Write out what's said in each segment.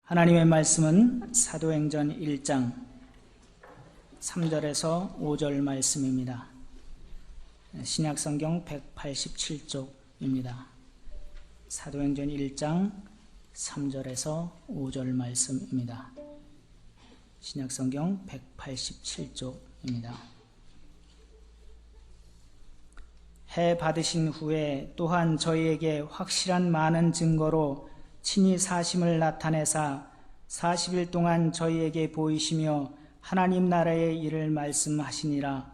하나님의 말씀은 사도행전 1장 3절에서 5절 말씀입니다. 신약성경 187쪽입니다. 사도행전 1장 3절에서 5절 말씀입니다. 신약성경 187쪽입니다. 해 받으신 후에 또한 저희에게 확실한 많은 증거로 친히 사심을 나타내사 40일 동안 저희에게 보이시며 하나님 나라의 일을 말씀하시니라.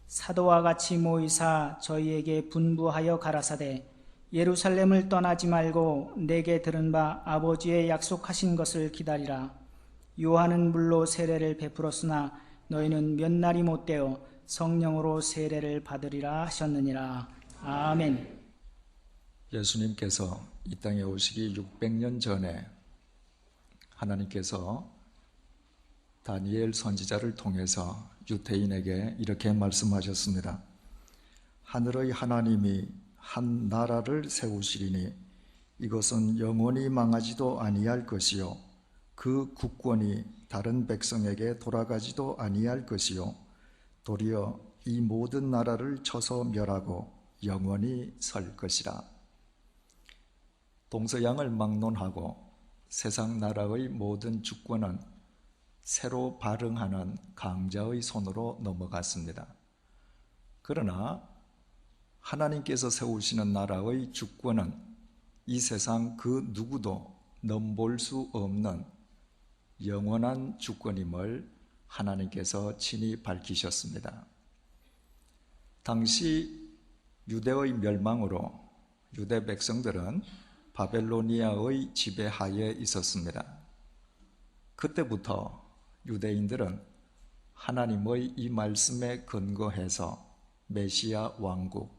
사도와 같이 모이사 저희에게 분부하여 가라사대 예루살렘을 떠나지 말고 내게 들은 바 아버지의 약속하신 것을 기다리라. 요한은 물로 세례를 베풀었으나 너희는 몇 날이 못되어 성령으로 세례를 받으리라 하셨느니라. 아멘. 예수님께서 이 땅에 오시기 600년 전에 하나님께서 다니엘 선지자를 통해서 유대인에게 이렇게 말씀하셨습니다. 하늘의 하나님이 한 나라를 세우시리니 이것은 영원히 망하지도 아니할 것이요 그 국권이 다른 백성에게 돌아가지도 아니할 것이요 도리어 이 모든 나라를 쳐서 멸하고 영원히 설 것이라. 동서양을 막론하고 세상 나라의 모든 주권은 새로 발흥하는 강자의 손으로 넘어갔습니다. 그러나 하나님께서 세우시는 나라의 주권은 이 세상 그 누구도 넘볼 수 없는 영원한 주권임을 하나님께서 친히 밝히셨습니다. 당시 유대의 멸망으로 유대 백성들은 바벨로니아의 지배하에 있었습니다. 그때부터 유대인들은 하나님의 이 말씀에 근거해서 메시아 왕국,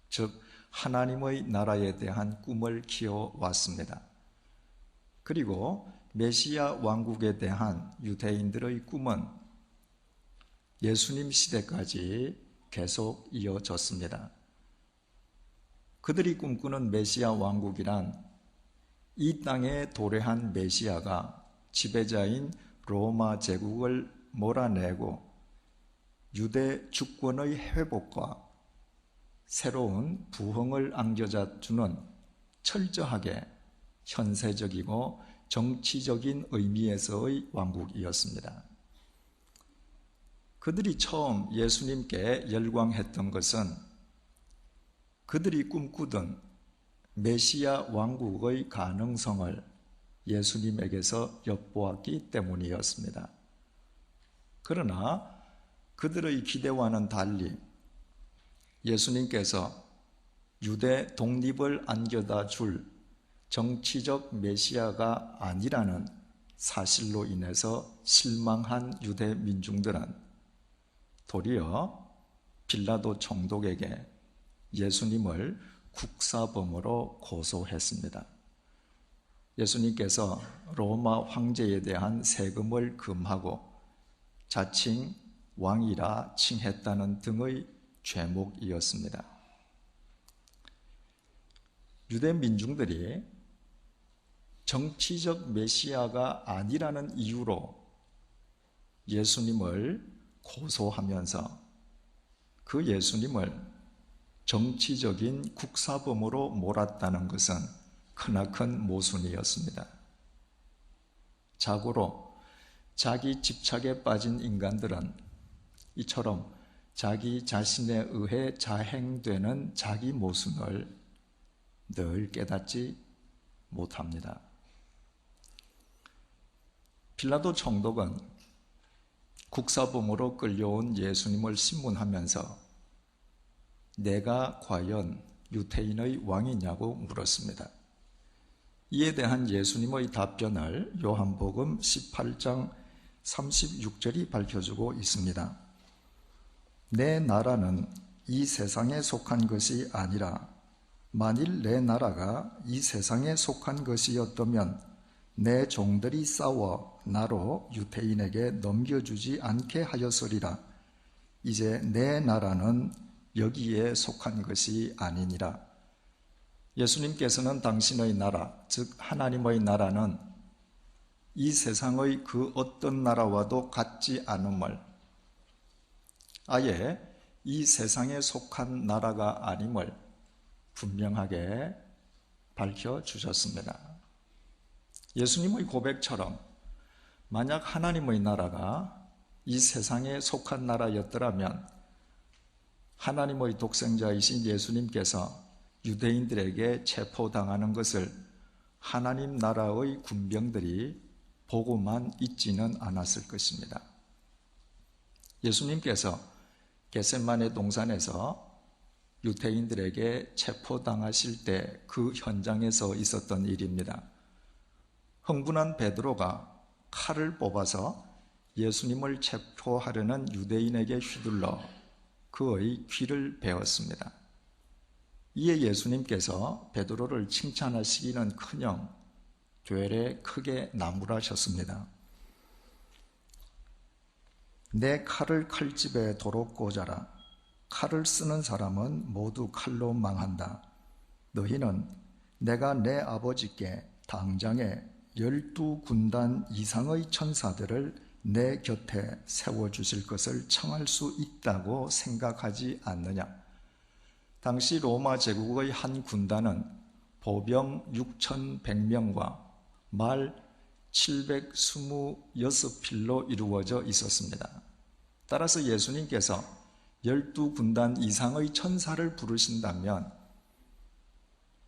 즉 하나님의 나라에 대한 꿈을 키워왔습니다. 그리고 메시아 왕국에 대한 유대인들의 꿈은 예수님 시대까지 계속 이어졌습니다. 그들이 꿈꾸는 메시아 왕국이란 이 땅에 도래한 메시아가 지배자인 로마 제국을 몰아내고 유대 주권의 회복과 새로운 부흥을 안겨주는 철저하게 현세적이고 정치적인 의미에서의 왕국이었습니다. 그들이 처음 예수님께 열광했던 것은 그들이 꿈꾸던 메시아 왕국의 가능성을 예수님에게서 엿보았기 때문이었습니다. 그러나 그들의 기대와는 달리 예수님께서 유대 독립을 안겨다 줄 정치적 메시아가 아니라는 사실로 인해서 실망한 유대 민중들은 도리어 빌라도 총독에게 예수님을 국사범으로 고소했습니다. 예수님께서 로마 황제에 대한 세금을 금하고 자칭 왕이라 칭했다는 등의 죄목이었습니다. 유대 민중들이 정치적 메시아가 아니라는 이유로 예수님을 고소하면서 그 예수님을 정치적인 국사범으로 몰았다는 것은 크나큰 모순이었습니다. 자고로 자기 집착에 빠진 인간들은 이처럼 자기 자신에 의해 자행되는 자기 모순을 늘 깨닫지 못합니다. 빌라도 총독은 국사범으로 끌려온 예수님을 신문하면서 내가 과연 유대인의 왕이냐고 물었습니다. 이에 대한 예수님의 답변을 요한복음 18장 36절이 밝혀주고 있습니다. 내 나라는 이 세상에 속한 것이 아니라 만일 내 나라가 이 세상에 속한 것이었다면 내 종들이 싸워 나로 유대인에게 넘겨주지 않게 하였으리라. 이제 내 나라는 여기에 속한 것이 아니니라. 예수님께서는 당신의 나라, 즉 하나님의 나라는 이 세상의 그 어떤 나라와도 같지 않음을, 아예 이 세상에 속한 나라가 아님을 분명하게 밝혀주셨습니다. 예수님의 고백처럼 만약 하나님의 나라가 이 세상에 속한 나라였더라면 하나님의 독생자이신 예수님께서 유대인들에게 체포당하는 것을 하나님 나라의 군병들이 보고만 있지는 않았을 것입니다. 예수님께서 겟세마네 동산에서 유대인들에게 체포당하실 때 그 현장에서 있었던 일입니다. 흥분한 베드로가 칼을 뽑아서 예수님을 체포하려는 유대인에게 휘둘러 그의 귀를 베었습니다. 이에 예수님께서 베드로를 칭찬하시기는커녕 되레 크게 나무라셨습니다. 내 칼을 칼집에 도로 꽂아라. 칼을 쓰는 사람은 모두 칼로 망한다. 너희는 내가 내 아버지께 당장에 12군단 이상의 천사들을 내 곁에 세워주실 것을 청할 수 있다고 생각하지 않느냐? 당시 로마 제국의 한 군단은 보병 6,100명과 말 726필로 이루어져 있었습니다. 따라서 예수님께서 12군단 이상의 천사를 부르신다면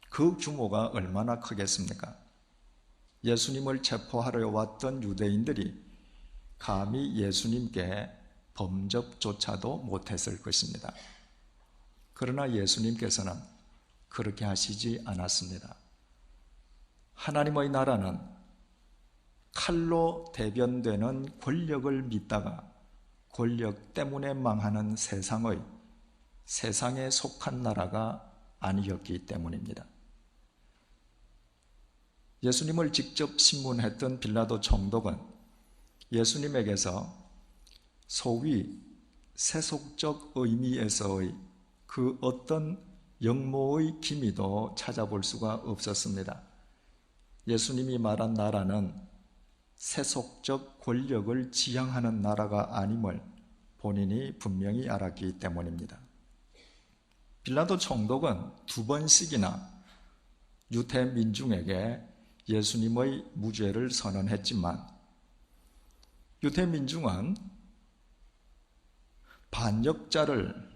그 규모가 얼마나 크겠습니까? 예수님을 체포하러 왔던 유대인들이 감히 예수님께 범접조차도 못했을 것입니다. 그러나 예수님께서는 그렇게 하시지 않았습니다. 하나님의 나라는 칼로 대변되는 권력을 믿다가 권력 때문에 망하는 세상에 속한 나라가 아니었기 때문입니다. 예수님을 직접 신문했던 빌라도 총독은 예수님에게서 소위 세속적 의미에서의 그 어떤 영모의 기미도 찾아볼 수가 없었습니다. 예수님이 말한 나라는 세속적 권력을 지향하는 나라가 아님을 본인이 분명히 알았기 때문입니다. 빌라도 총독은 2번씩이나 유대 민중에게 예수님의 무죄를 선언했지만 유대 민중은 반역자를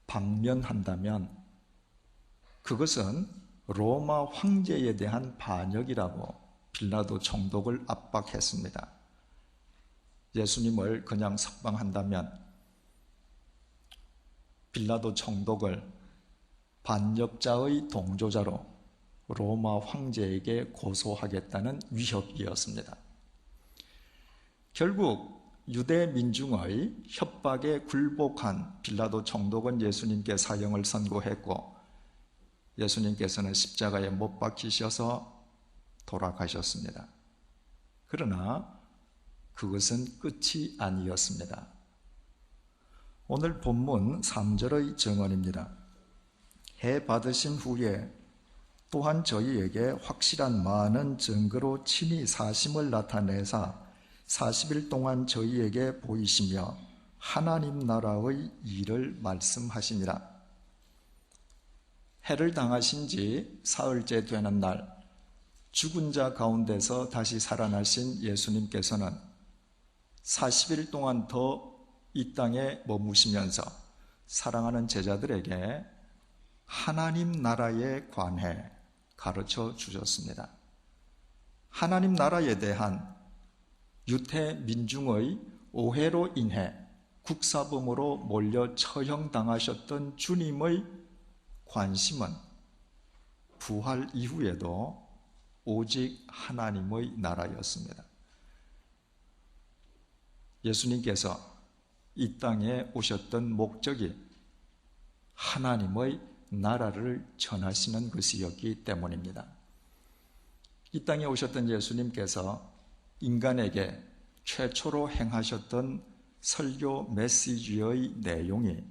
방면한다면 그것은 로마 황제에 대한 반역이라고 빌라도 총독을 압박했습니다. 예수님을 그냥 석방한다면 빌라도 총독을 반역자의 동조자로 로마 황제에게 고소하겠다는 위협이었습니다. 결국 유대 민중의 협박에 굴복한 빌라도 총독은 예수님께 사형을 선고했고 예수님께서는 십자가에 못 박히셔서 돌아가셨습니다. 그러나 그것은 끝이 아니었습니다. 오늘 본문 3절의 증언입니다. 해 받으신 후에 또한 저희에게 확실한 많은 증거로 친히 사심을 나타내사 40일 동안 저희에게 보이시며 하나님 나라의 일을 말씀하시니라. 해를 당하신 지 사흘째 되는 날 죽은 자 가운데서 다시 살아나신 예수님께서는 40일 동안 더 이 땅에 머무시면서 사랑하는 제자들에게 하나님 나라에 관해 가르쳐 주셨습니다. 하나님 나라에 대한 유대 민중의 오해로 인해 국사범으로 몰려 처형당하셨던 주님의 관심은 부활 이후에도 오직 하나님의 나라였습니다. 예수님께서 이 땅에 오셨던 목적이 하나님의 나라를 전하시는 것이었기 때문입니다. 이 땅에 오셨던 예수님께서 인간에게 최초로 행하셨던 설교 메시지의 내용이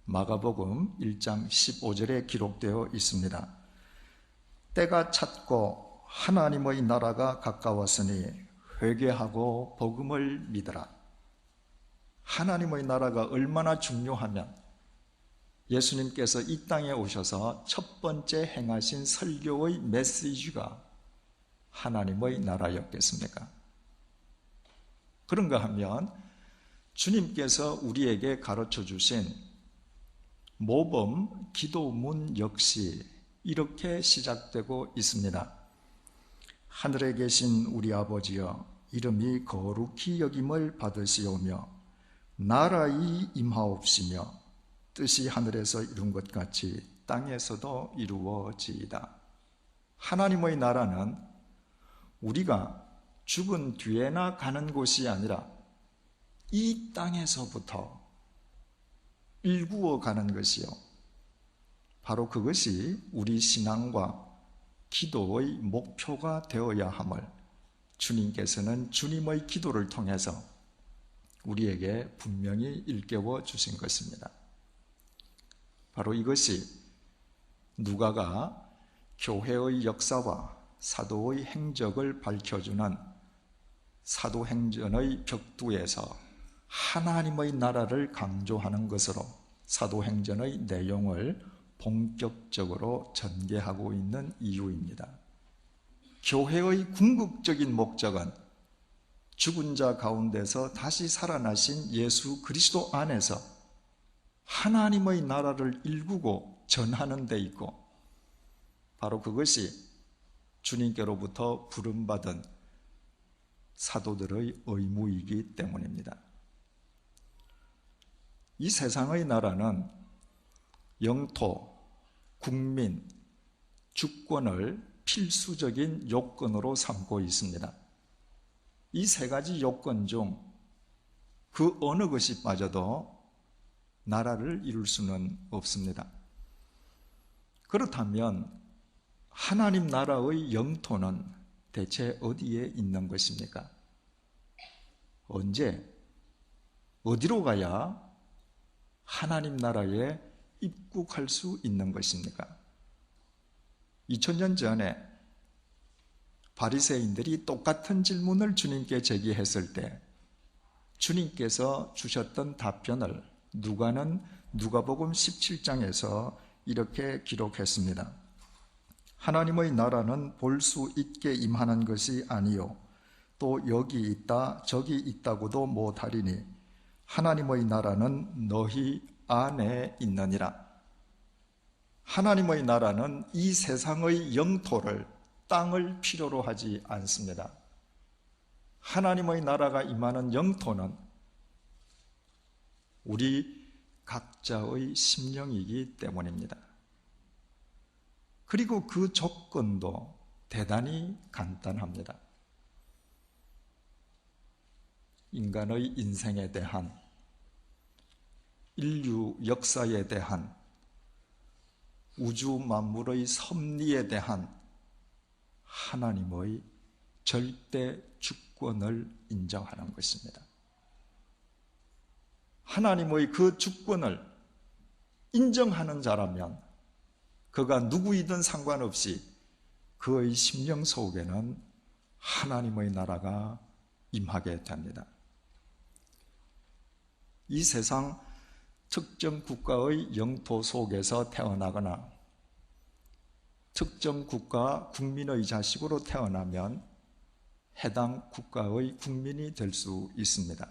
마가복음 1장 15절에 기록되어 있습니다. 때가 찼고 하나님의 나라가 가까웠으니 회개하고 복음을 믿어라. 하나님의 나라가 얼마나 중요하면 예수님께서 이 땅에 오셔서 첫 번째 행하신 설교의 메시지가 하나님의 나라였겠습니까? 그런가 하면 주님께서 우리에게 가르쳐 주신 모범 기도문 역시 이렇게 시작되고 있습니다. 하늘에 계신 우리 아버지여, 이름이 거룩히 여김을 받으시오며 나라의 임하옵시며 뜻이 하늘에서 이룬 것 같이 땅에서도 이루어지이다. 하나님의 나라는 우리가 죽은 뒤에나 가는 곳이 아니라 이 땅에서부터 일구어 가는 것이요, 바로 그것이 우리 신앙과 기도의 목표가 되어야 함을 주님께서는 주님의 기도를 통해서 우리에게 분명히 일깨워 주신 것입니다. 바로 이것이 누가가 교회의 역사와 사도의 행적을 밝혀주는 사도행전의 벽두에서 하나님의 나라를 강조하는 것으로 사도행전의 내용을 본격적으로 전개하고 있는 이유입니다. 교회의 궁극적인 목적은 죽은 자 가운데서 다시 살아나신 예수 그리스도 안에서 하나님의 나라를 일구고 전하는 데 있고, 바로 그것이 주님께로부터 부름받은 사도들의 의무이기 때문입니다. 이 세상의 나라는 영토, 국민, 주권을 필수적인 요건으로 삼고 있습니다. 이 세 가지 요건 중 그 어느 것이 빠져도 나라를 이룰 수는 없습니다. 그렇다면 하나님 나라의 영토는 대체 어디에 있는 것입니까? 언제, 어디로 가야 하나님 나라에 입국할 수 있는 것입니까? 2000년 전에 바리새인들이 똑같은 질문을 주님께 제기했을 때 주님께서 주셨던 답변을 누가는 누가복음 17장에서 이렇게 기록했습니다. 하나님의 나라는 볼 수 있게 임하는 것이 아니요 또 여기 있다 저기 있다고도 못하리니 하나님의 나라는 너희 안에 있느니라. 하나님의 나라는 이 세상의 영토를, 땅을 필요로 하지 않습니다. 하나님의 나라가 임하는 영토는 우리 각자의 심령이기 때문입니다. 그리고 그 조건도 대단히 간단합니다. 인간의 인생에 대한, 인류 역사에 대한, 우주 만물의 섭리에 대한 하나님의 절대 주권을 인정하는 것입니다. 하나님의 그 주권을 인정하는 자라면 그가 누구이든 상관없이 그의 심령 속에는 하나님의 나라가 임하게 됩니다. 이 세상 특정 국가의 영토 속에서 태어나거나 특정 국가 국민의 자식으로 태어나면 해당 국가의 국민이 될 수 있습니다.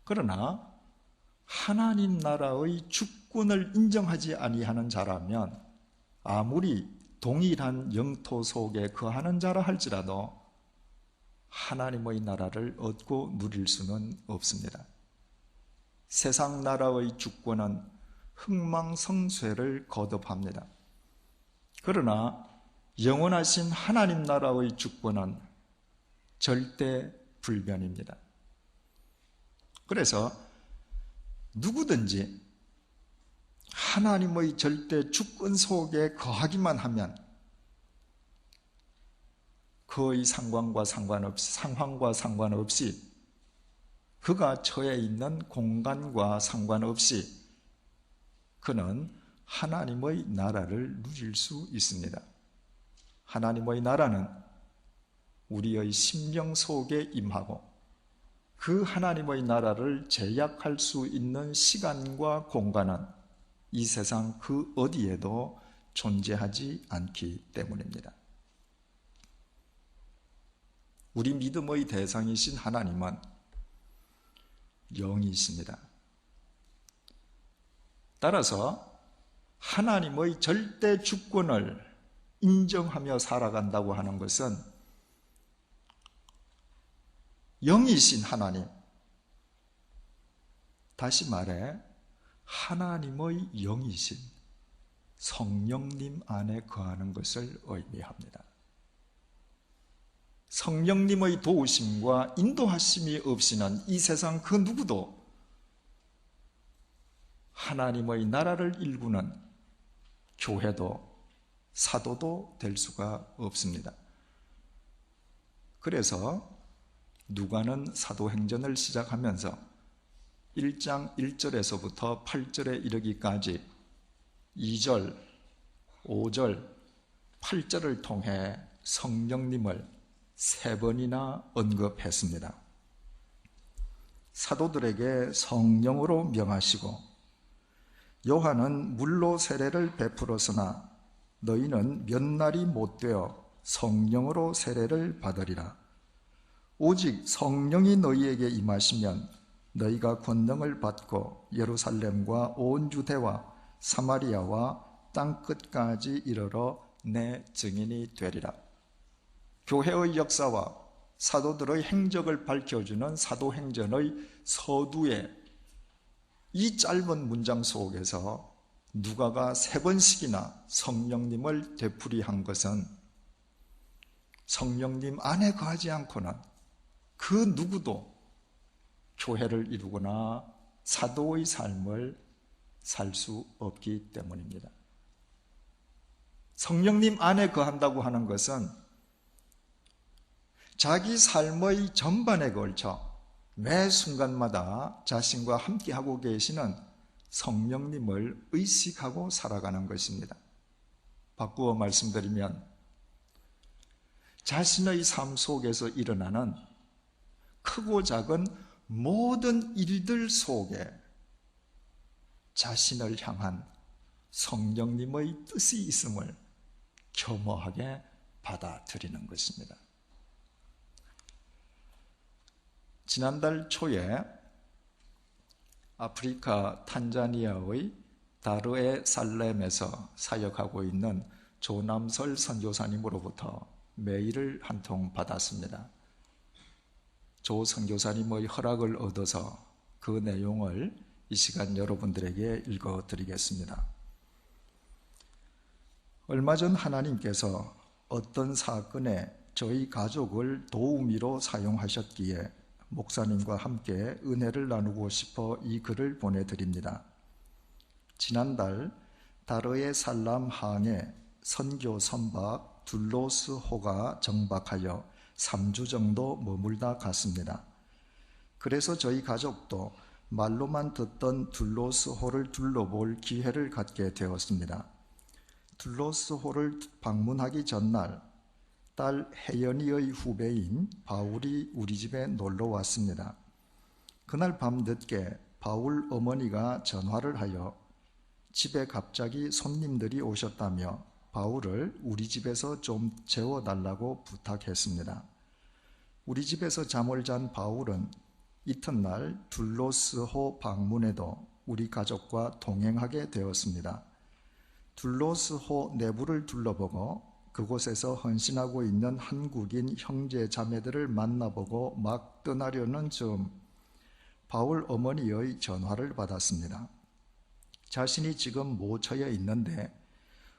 그러나 하나님 나라의 주권을 인정하지 아니하는 자라면 아무리 동일한 영토 속에 거하는 자라 할지라도 하나님의 나라를 얻고 누릴 수는 없습니다. 세상 나라의 주권은 흥망성쇠를 거듭합니다. 그러나 영원하신 하나님 나라의 주권은 절대 불변입니다. 그래서 누구든지 하나님의 절대 주권 속에 거하기만 하면 그의 상황과 상관없이 그가 처해 있는 공간과 상관없이 그는 하나님의 나라를 누릴 수 있습니다. 하나님의 나라는 우리의 심령 속에 임하고 그 하나님의 나라를 제약할 수 있는 시간과 공간은 이 세상 그 어디에도 존재하지 않기 때문입니다. 우리 믿음의 대상이신 하나님은 영이십니다. 따라서 하나님의 절대 주권을 인정하며 살아간다고 하는 것은 영이신 하나님, 다시 말해 하나님의 영이신 성령님 안에 거하는 것을 의미합니다. 성령님의 도우심과 인도하심이 없이는 이 세상 그 누구도 하나님의 나라를 일구는 교회도 사도도 될 수가 없습니다. 그래서 누가는 사도행전을 시작하면서 1장 1절에서부터 8절에 이르기까지 2절, 5절, 8절을 통해 성령님을 3번이나 언급했습니다. 사도들에게 성령으로 명하시고 요한은 물로 세례를 베풀었으나 너희는 몇 날이 못 되어 성령으로 세례를 받으리라. 오직 성령이 너희에게 임하시면 너희가 권능을 받고 예루살렘과 온 유대와 사마리아와 땅끝까지 이르러 내 증인이 되리라. 교회의 역사와 사도들의 행적을 밝혀주는 사도행전의 서두에 이 짧은 문장 속에서 누가가 3번씩이나 성령님을 되풀이한 것은 성령님 안에 거하지 않고는 그 누구도 교회를 이루거나 사도의 삶을 살 수 없기 때문입니다. 성령님 안에 거한다고 하는 것은 자기 삶의 전반에 걸쳐 매 순간마다 자신과 함께하고 계시는 성령님을 의식하고 살아가는 것입니다. 바꾸어 말씀드리면 자신의 삶 속에서 일어나는 크고 작은 모든 일들 속에 자신을 향한 성령님의 뜻이 있음을 겸허하게 받아들이는 것입니다. 지난달 초에 아프리카 탄자니아의 다르에 살렘에서 사역하고 있는 조남설 선교사님으로부터 메일을 한 통 받았습니다. 조 선교사님의 허락을 얻어서 그 내용을 이 시간 여러분들에게 읽어드리겠습니다. 얼마 전 하나님께서 어떤 사건에 저희 가족을 도우미로 사용하셨기에 목사님과 함께 은혜를 나누고 싶어 이 글을 보내드립니다. 지난달 다르에 살람 항에 선교 선박 둘로스호가 정박하여 3주 정도 머물다 갔습니다. 그래서 저희 가족도 말로만 듣던 둘로스호를 둘러볼 기회를 갖게 되었습니다. 둘로스호를 방문하기 전날 딸 혜연이의 후배인 바울이 우리 집에 놀러 왔습니다. 그날 밤 늦게 바울 어머니가 전화를 하여 집에 갑자기 손님들이 오셨다며 바울을 우리 집에서 좀 재워달라고 부탁했습니다. 우리 집에서 잠을 잔 바울은 이튿날 둘로스호 방문에도 우리 가족과 동행하게 되었습니다. 둘로스호 내부를 둘러보고 그곳에서 헌신하고 있는 한국인 형제 자매들을 만나보고 막 떠나려는 즈음 바울 어머니의 전화를 받았습니다. 자신이 지금 모처에 있는데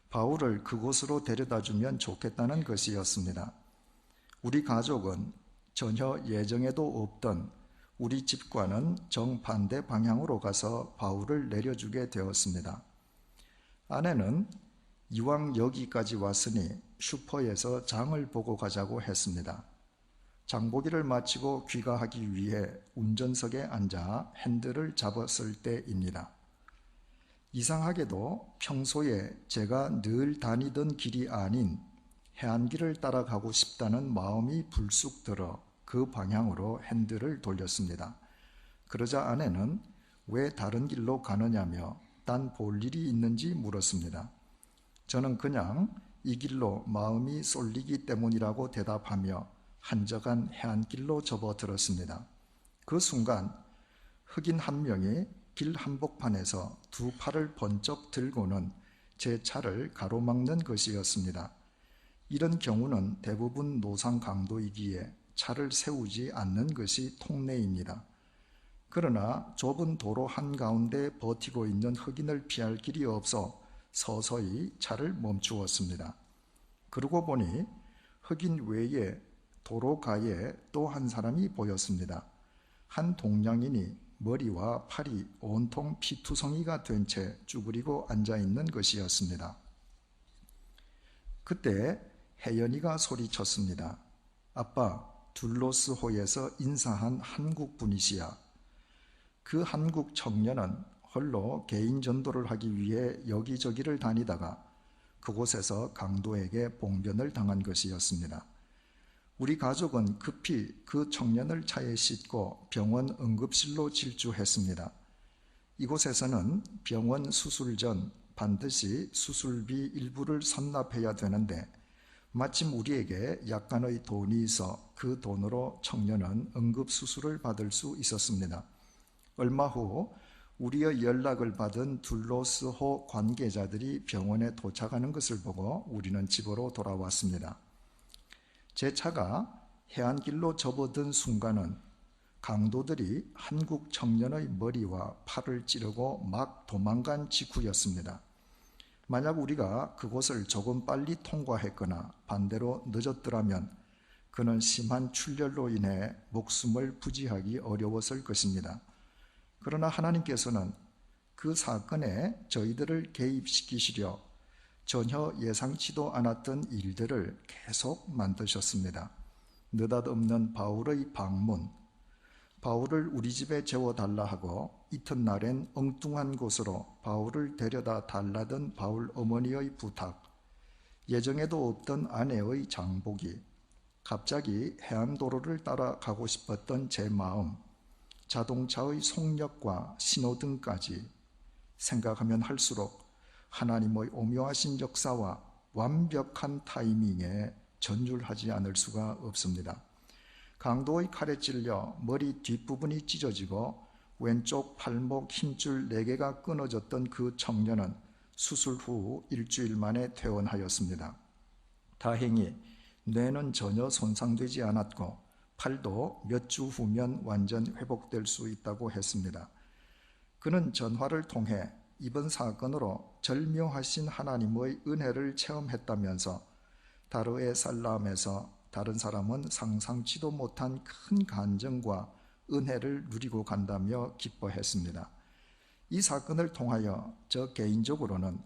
바울을 그곳으로 데려다주면 좋겠다는 것이었습니다. 우리 가족은 전혀 예정에도 없던 우리 집과는 정반대 방향으로 가서 바울을 내려주게 되었습니다. 아내는 이왕 여기까지 왔으니 슈퍼에서 장을 보고 가자고 했습니다. 장보기를 마치고 귀가하기 위해 운전석에 앉아 핸들을 잡았을 때입니다. 이상하게도 평소에 제가 늘 다니던 길이 아닌 해안길을 따라가고 싶다는 마음이 불쑥 들어 그 방향으로 핸들을 돌렸습니다. 그러자 아내는 왜 다른 길로 가느냐며 딴 볼 일이 있는지 물었습니다. 저는 그냥 이 길로 마음이 쏠리기 때문이라고 대답하며 한적한 해안길로 접어들었습니다. 그 순간 흑인 한 명이 길 한복판에서 두 팔을 번쩍 들고는 제 차를 가로막는 것이었습니다. 이런 경우는 대부분 노상 강도이기에 차를 세우지 않는 것이 통례입니다. 그러나 좁은 도로 한가운데 버티고 있는 흑인을 피할 길이 없어 서서히 차를 멈추었습니다. 그러고 보니 흑인 외에 도로가에 또 한 사람이 보였습니다. 한 동양인이 머리와 팔이 온통 피투성이가 된 채 쭈그리고 앉아있는 것이었습니다. 그때 혜연이가 소리쳤습니다. 아빠, 둘로스호에서 인사한 한국 분이시야. 그 한국 청년은 홀로 개인 전도를 하기 위해 여기저기를 다니다가 그곳에서 강도에게 봉변을 당한 것이었습니다. 우리 가족은 급히 그 청년을 차에 싣고 병원 응급실로 질주했습니다. 이곳에서는 병원 수술 전 반드시 수술비 일부를 선납해야 되는데 마침 우리에게 약간의 돈이 있어 그 돈으로 청년은 응급수술을 받을 수 있었습니다. 얼마 후 우리의 연락을 받은 둘로스호 관계자들이 병원에 도착하는 것을 보고 우리는 집으로 돌아왔습니다. 제 차가 해안길로 접어든 순간은 강도들이 한국 청년의 머리와 팔을 찌르고 막 도망간 직후였습니다. 만약 우리가 그곳을 조금 빨리 통과했거나 반대로 늦었더라면 그는 심한 출혈로 인해 목숨을 부지하기 어려웠을 것입니다. 그러나 하나님께서는 그 사건에 저희들을 개입시키시려 전혀 예상치도 않았던 일들을 계속 만드셨습니다. 느닷없는 바울의 방문, 바울을 우리 집에 재워달라 하고 이튿날엔 엉뚱한 곳으로 바울을 데려다 달라던 바울 어머니의 부탁, 예정에도 없던 아내의 장보기, 갑자기 해안도로를 따라가고 싶었던 제 마음, 자동차의 속력과 신호등까지 생각하면 할수록 하나님의 오묘하신 역사와 완벽한 타이밍에 전율하지 않을 수가 없습니다. 강도의 칼에 찔려 머리 뒷부분이 찢어지고 왼쪽 팔목 힘줄 4개가 끊어졌던 그 청년은 수술 후 일주일 만에 퇴원하였습니다. 다행히 뇌는 전혀 손상되지 않았고 팔도 몇 주 후면 완전 회복될 수 있다고 했습니다. 그는 전화를 통해 이번 사건으로 절묘하신 하나님의 은혜를 체험했다면서 다르에살람에서 다른 사람은 상상치도 못한 큰 간증과 은혜를 누리고 간다며 기뻐했습니다. 이 사건을 통하여 저 개인적으로는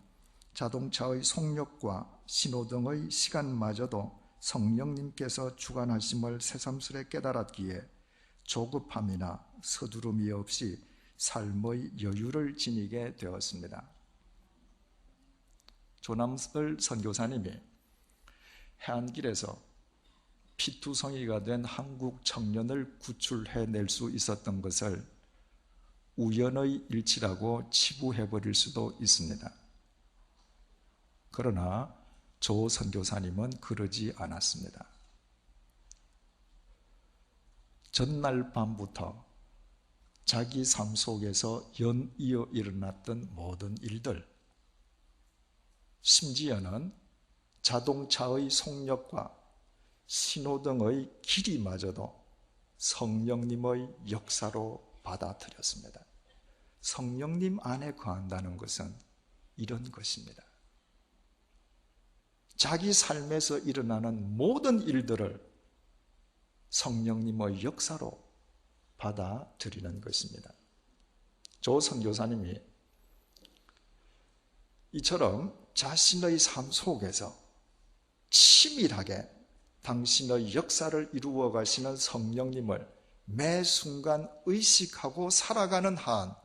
자동차의 속력과 신호등의 시간마저도 성령님께서 주관하심을 새삼스레 깨달았기에 조급함이나 서두름이 없이 삶의 여유를 지니게 되었습니다. 조남설 선교사님이 해안길에서 피투성이가 된 한국 청년을 구출해낼 수 있었던 것을 우연의 일치라고 치부해버릴 수도 있습니다. 그러나 조 선교사님은 그러지 않았습니다. 전날 밤부터 자기 삶 속에서 연이어 일어났던 모든 일들, 심지어는 자동차의 속력과 신호등의 길이마저도 성령님의 역사로 받아들였습니다. 성령님 안에 거한다는 것은 이런 것입니다. 자기 삶에서 일어나는 모든 일들을 성령님의 역사로 받아들이는 것입니다. 조 선교사님이 이처럼 자신의 삶 속에서 치밀하게 당신의 역사를 이루어 가시는 성령님을 매 순간 의식하고 살아가는 한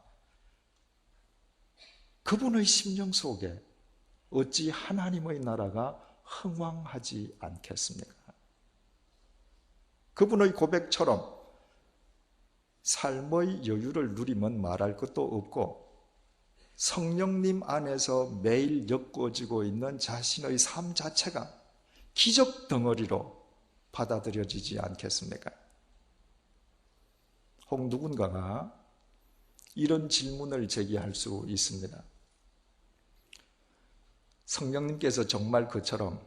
그분의 심령 속에 어찌 하나님의 나라가 흥왕하지 않겠습니까? 그분의 고백처럼 삶의 여유를 누리면 말할 것도 없고 성령님 안에서 매일 엮어지고 있는 자신의 삶 자체가 기적 덩어리로 받아들여지지 않겠습니까? 혹 누군가가 이런 질문을 제기할 수 있습니다. 성령님께서 정말 그처럼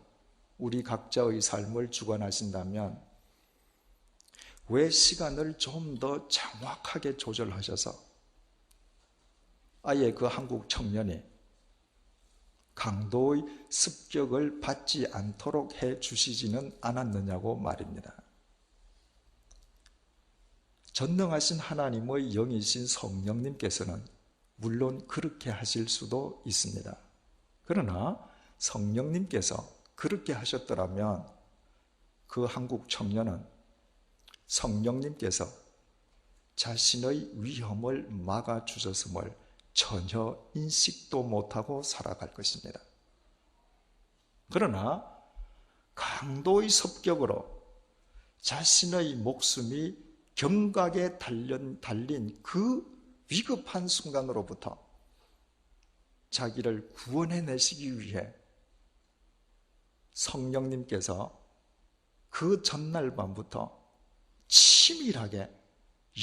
우리 각자의 삶을 주관하신다면 왜 시간을 좀 더 정확하게 조절하셔서 아예 그 한국 청년이 강도의 습격을 받지 않도록 해 주시지는 않았느냐고 말입니다. 전능하신 하나님의 영이신 성령님께서는 물론 그렇게 하실 수도 있습니다. 그러나 성령님께서 그렇게 하셨더라면 그 한국 청년은 성령님께서 자신의 위험을 막아주셨음을 전혀 인식도 못하고 살아갈 것입니다. 그러나 강도의 습격으로 자신의 목숨이 경각에 달린 그 위급한 순간으로부터 자기를 구원해내시기 위해 성령님께서 그 전날 밤부터 치밀하게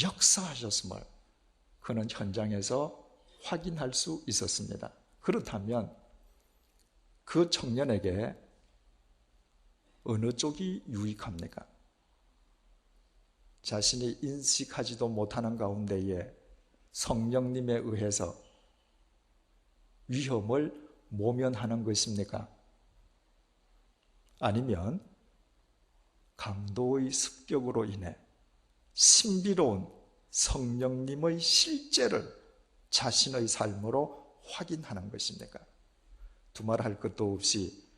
역사하셨음을 그는 현장에서 확인할 수 있었습니다. 그렇다면 그 청년에게 어느 쪽이 유익합니까? 자신이 인식하지도 못하는 가운데에 성령님에 의해서 위험을 모면하는 것입니까? 아니면 강도의 습격으로 인해 신비로운 성령님의 실제를 자신의 삶으로 확인하는 것입니까? 두말할 것도 없이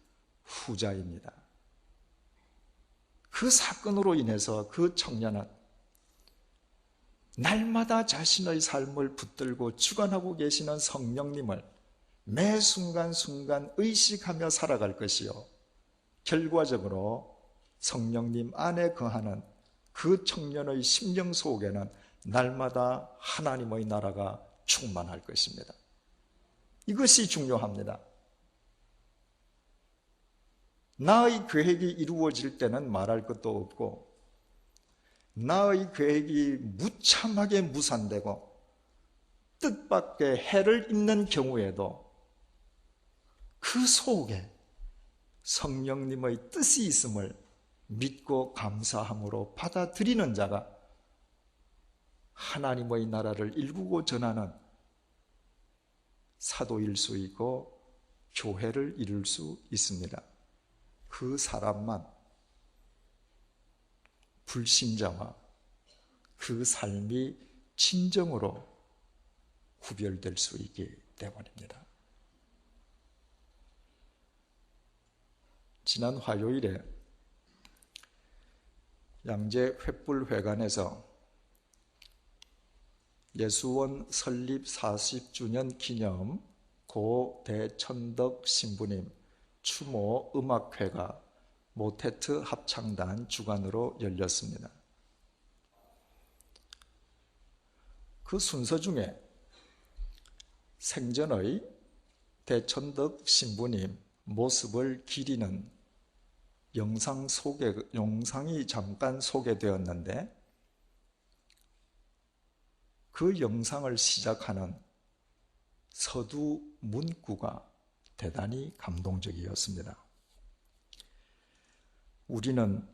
후자입니다. 그 사건으로 인해서 그 청년은 날마다 자신의 삶을 붙들고 주관하고 계시는 성령님을 매 순간순간 의식하며 살아갈 것이요, 결과적으로 성령님 안에 거하는 그 청년의 심령 속에는 날마다 하나님의 나라가 충만할 것입니다. 이것이 중요합니다. 나의 계획이 이루어질 때는 말할 것도 없고, 나의 계획이 무참하게 무산되고 뜻밖의 해를 입는 경우에도 그 속에 성령님의 뜻이 있음을 믿고 감사함으로 받아들이는 자가 하나님의 나라를 일구고 전하는 사도일 수 있고 교회를 이룰 수 있습니다. 그 사람만 불신자와 그 삶이 진정으로 구별될 수 있기 때문입니다. 지난 화요일에 양재 횃불회관에서 예수원 설립 40주년 기념 고 대천덕 신부님 추모 음악회가 모테트 합창단 주관으로 열렸습니다. 그 순서 중에 생전의 대천덕 신부님 모습을 기리는 영상이 잠깐 소개되었는데, 그 영상을 시작하는 서두 문구가 대단히 감동적이었습니다. 우리는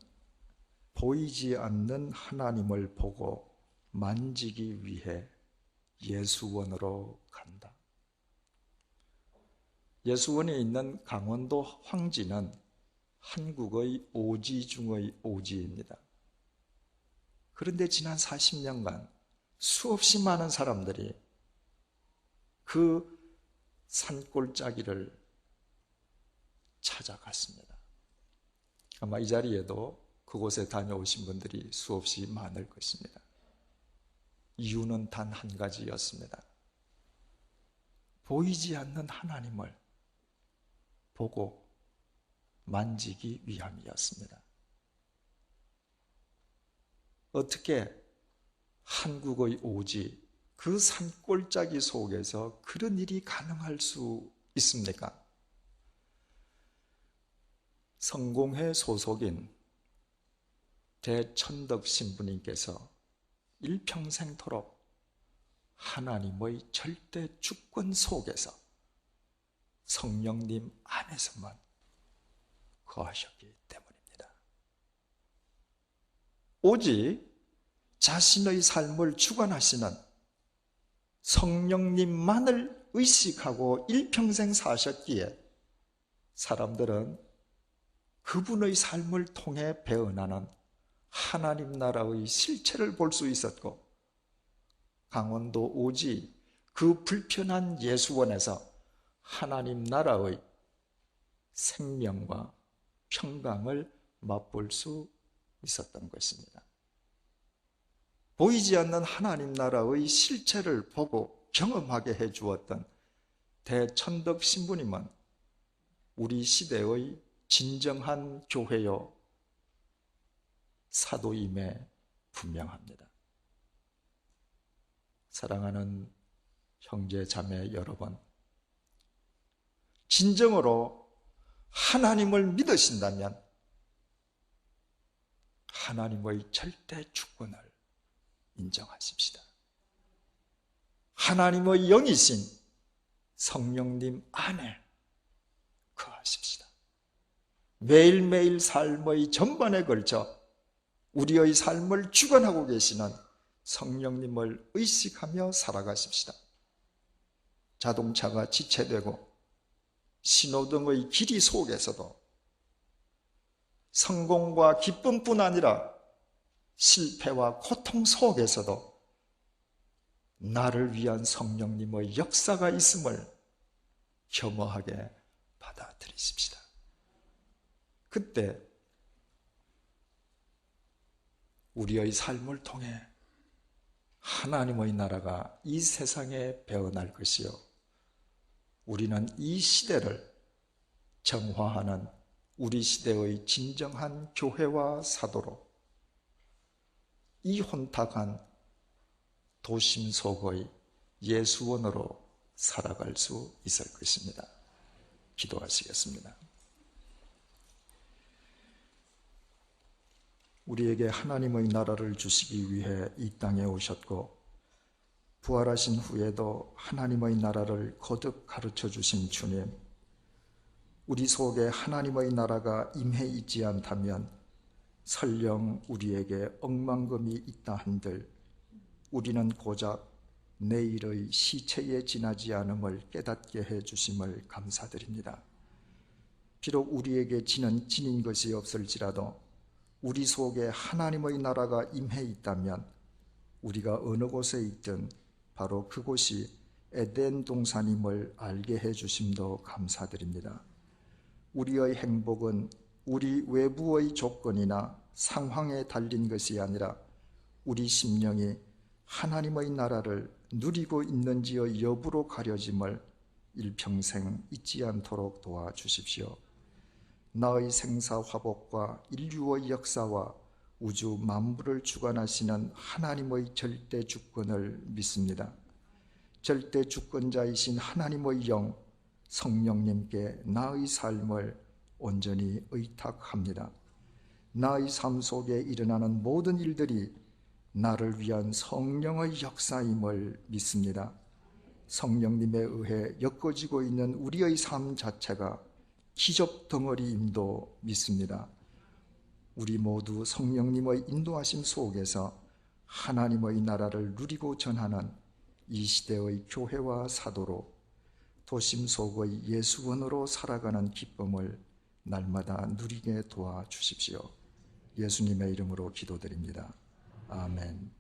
보이지 않는 하나님을 보고 만지기 위해 예수원으로 간다. 예수원에 있는 강원도 황지는 한국의 오지 중의 오지입니다. 그런데 지난 40년간 수없이 많은 사람들이 그 산골짜기를 찾아갔습니다. 아마 이 자리에도 그곳에 다녀오신 분들이 수없이 많을 것입니다. 이유는 단 한 가지였습니다. 보이지 않는 하나님을 보고 만지기 위함이었습니다. 어떻게 한국의 오지 그 산골짜기 속에서 그런 일이 가능할 수 있습니까? 성공회 소속인 대천덕 신부님께서 일평생토록 하나님의 절대 주권 속에서 성령님 안에서만 거하셨기 때문입니다. 오직 자신의 삶을 주관하시는 성령님만을 의식하고 일평생 사셨기에 사람들은 그분의 삶을 통해 배어나는 하나님 나라의 실체를 볼 수 있었고, 강원도 오지 그 불편한 예수원에서 하나님 나라의 생명과 평강을 맛볼 수 있었던 것입니다. 보이지 않는 하나님 나라의 실체를 보고 경험하게 해주었던 대천덕 신부님은 우리 시대의 진정한 교회요 사도임에 분명합니다. 사랑하는 형제 자매 여러분, 진정으로 하나님을 믿으신다면 하나님의 절대 주권을 인정하십시다. 하나님의 영이신 성령님 안에 거하십시다. 매일매일 삶의 전반에 걸쳐 우리의 삶을 주관하고 계시는 성령님을 의식하며 살아가십시다. 자동차가 지체되고 신호등의 길이 속에서도 성공과 기쁨뿐 아니라 실패와 고통 속에서도 나를 위한 성령님의 역사가 있음을 겸허하게 받아들이십시다. 그때 우리의 삶을 통해 하나님의 나라가 이 세상에 배어날 것이요, 우리는 이 시대를 정화하는 우리 시대의 진정한 교회와 사도로 이 혼탁한 도심 속의 예수원으로 살아갈 수 있을 것입니다. 기도하시겠습니다. 우리에게 하나님의 나라를 주시기 위해 이 땅에 오셨고 부활하신 후에도 하나님의 나라를 거듭 가르쳐 주신 주님, 우리 속에 하나님의 나라가 임해 있지 않다면 설령 우리에게 억만금이 있다 한들 우리는 고작 내일의 시체에 지나지 않음을 깨닫게 해 주심을 감사드립니다. 비록 우리에게 지는 지닌 것이 없을지라도 우리 속에 하나님의 나라가 임해 있다면 우리가 어느 곳에 있든 바로 그곳이 에덴 동산임을 알게 해 주심도 감사드립니다. 우리의 행복은 우리 외부의 조건이나 상황에 달린 것이 아니라 우리 심령이 하나님의 나라를 누리고 있는지의 여부로 가려짐을 일평생 잊지 않도록 도와주십시오. 나의 생사화복과 인류의 역사와 우주 만물을 주관하시는 하나님의 절대 주권을 믿습니다. 절대 주권자이신 하나님의 영 성령님께 나의 삶을 온전히 의탁합니다. 나의 삶 속에 일어나는 모든 일들이 나를 위한 성령의 역사임을 믿습니다. 성령님에 의해 엮어지고 있는 우리의 삶 자체가 기적 덩어리임도 믿습니다. 우리 모두 성령님의 인도하심 속에서 하나님의 나라를 누리고 전하는 이 시대의 교회와 사도로 도심 속의 예수원으로 살아가는 기쁨을 날마다 누리게 도와주십시오. 예수님의 이름으로 기도드립니다. 아멘.